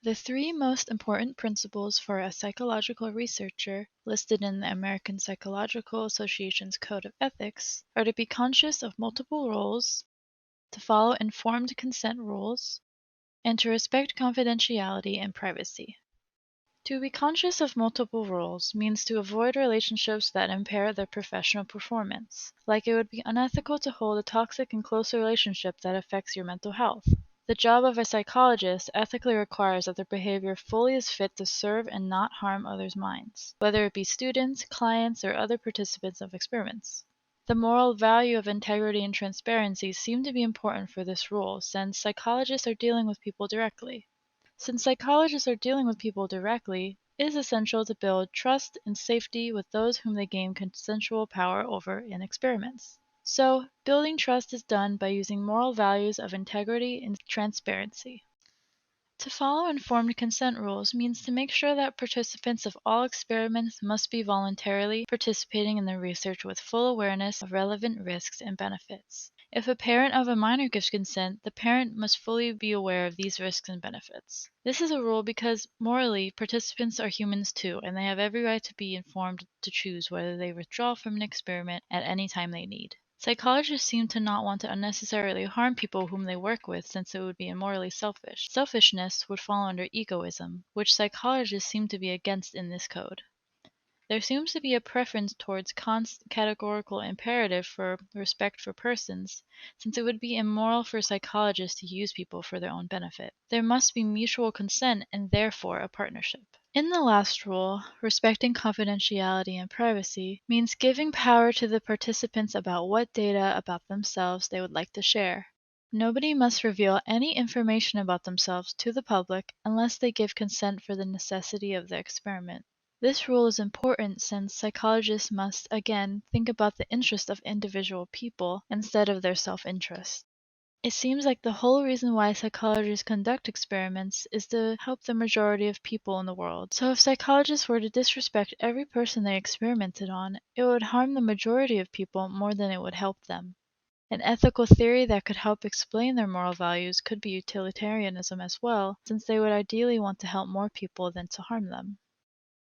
The three most important principles for a psychological researcher, listed in the American Psychological Association's Code of Ethics, are to be conscious of multiple roles, to follow informed consent rules, and to respect confidentiality and privacy. To be conscious of multiple roles means to avoid relationships that impair their professional performance, like it would be unethical to hold a toxic and close relationship that affects your mental health. The job of a psychologist ethically requires that their behavior fully is fit to serve and not harm others' minds, whether it be students, clients, or other participants of experiments. The moral value of integrity and transparency seem to be important for this role, since psychologists are dealing with people directly. Since psychologists are dealing with people directly, it is essential to build trust and safety with those whom they gain consensual power over in experiments. So, building trust is done by using moral values of integrity and transparency. To follow informed consent rules means to make sure that participants of all experiments must be voluntarily participating in the research with full awareness of relevant risks and benefits. If a parent of a minor gives consent, the parent must fully be aware of these risks and benefits. This is a rule because, morally, participants are humans too, and they have every right to be informed to choose whether they withdraw from an experiment at any time they need. Psychologists seem to not want to unnecessarily harm people whom they work with, since it would be immorally selfish. Selfishness would fall under egoism, which psychologists seem to be against in this code. There seems to be a preference towards Kant's categorical imperative for respect for persons, since it would be immoral for psychologists to use people for their own benefit. There must be mutual consent and therefore a partnership. In the last rule, respecting confidentiality and privacy means giving power to the participants about what data about themselves they would like to share. Nobody must reveal any information about themselves to the public unless they give consent for the necessity of the experiment. This rule is important since psychologists must, again, think about the interest of individual people instead of their self-interest. It seems like the whole reason why psychologists conduct experiments is to help the majority of people in the world. So if psychologists were to disrespect every person they experimented on, it would harm the majority of people more than it would help them. An ethical theory that could help explain their moral values could be utilitarianism as well, since they would ideally want to help more people than to harm them.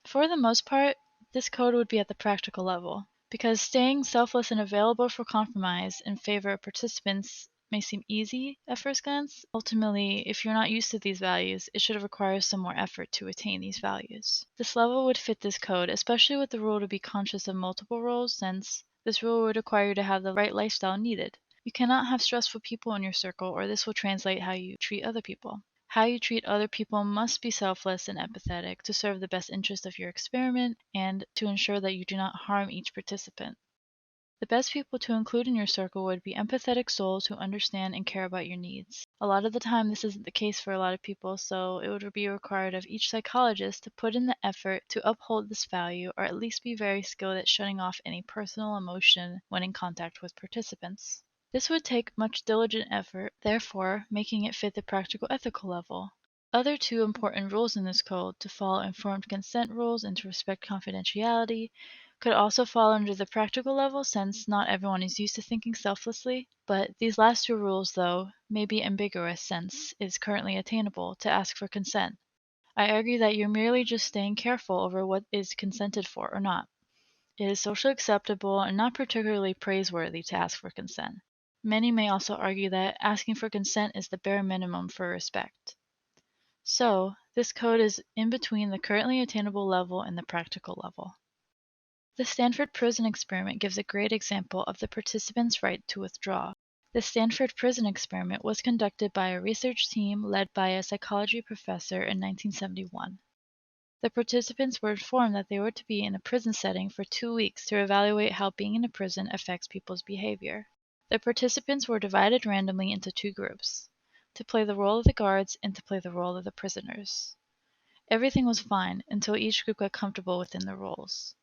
For the most part, this code would be at the practical level, because staying selfless and available for compromise in favor of participants may seem easy at first glance. Ultimately, if you're not used to these values, it should require some more effort to attain these values. This level would fit this code, especially with the rule to be conscious of multiple roles, since this rule would require you to have the right lifestyle needed. You cannot have stressful people in your circle, or this will translate how you treat other people. How you treat other people must be selfless and empathetic to serve the best interest of your experiment and to ensure that you do not harm each participant. The best people to include in your circle would be empathetic souls who understand and care about your needs. A lot of the time, this isn't the case for a lot of people, so it would be required of each psychologist to put in the effort to uphold this value, or at least be very skilled at shutting off any personal emotion when in contact with participants. This would take much diligent effort, therefore making it fit the practical ethical level. Other two important rules in this code, to follow informed consent rules and to respect confidentiality, could also fall under the practical level since not everyone is used to thinking selflessly, but these last two rules, though, may be ambiguous since it is currently attainable to ask for consent. I argue that you're merely just staying careful over what is consented for or not. It is socially acceptable and not particularly praiseworthy to ask for consent. Many may also argue that asking for consent is the bare minimum for respect. So, this code is in between the currently attainable level and the practical level. The Stanford prison experiment gives a great example of the participants' right to withdraw. The Stanford prison experiment was conducted by a research team led by a psychology professor in 1971. The participants were informed that they were to be in a prison setting for 2 weeks to evaluate how being in a prison affects people's behavior. The participants were divided randomly into two groups, to play the role of the guards and to play the role of the prisoners. Everything was fine until each group got comfortable within the roles.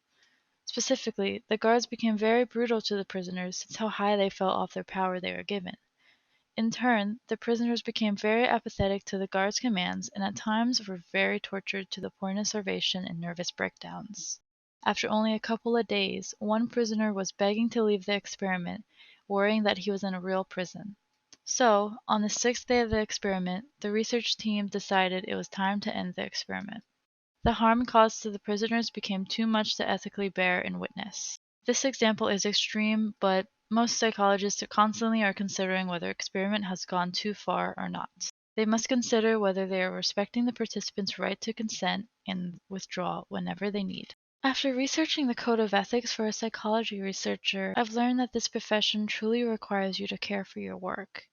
Specifically, the guards became very brutal to the prisoners since how high they felt off their power they were given. In turn, the prisoners became very apathetic to the guards' commands and at times were very tortured to the point of starvation and nervous breakdowns. After only a couple of days, one prisoner was begging to leave the experiment, worrying that he was in a real prison. So, on the 6th day of the experiment, the research team decided it was time to end the experiment. The harm caused to the prisoners became too much to ethically bear and witness. This example is extreme, but most psychologists constantly are considering whether experiment has gone too far or not. They must consider whether they are respecting the participants' right to consent and withdraw whenever they need. After researching the code of ethics for a psychology researcher, I've learned that this profession truly requires you to care for your work.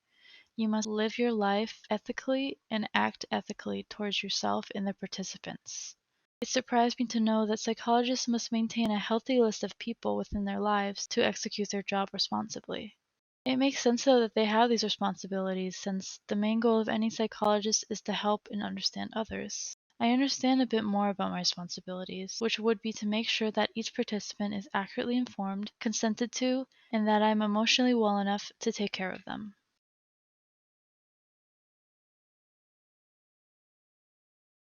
You must live your life ethically and act ethically towards yourself and the participants. It surprised me to know that psychologists must maintain a healthy list of people within their lives to execute their job responsibly. It makes sense though that they have these responsibilities since the main goal of any psychologist is to help and understand others. I understand a bit more about my responsibilities, which would be to make sure that each participant is accurately informed, consented to, and that I'm emotionally well enough to take care of them.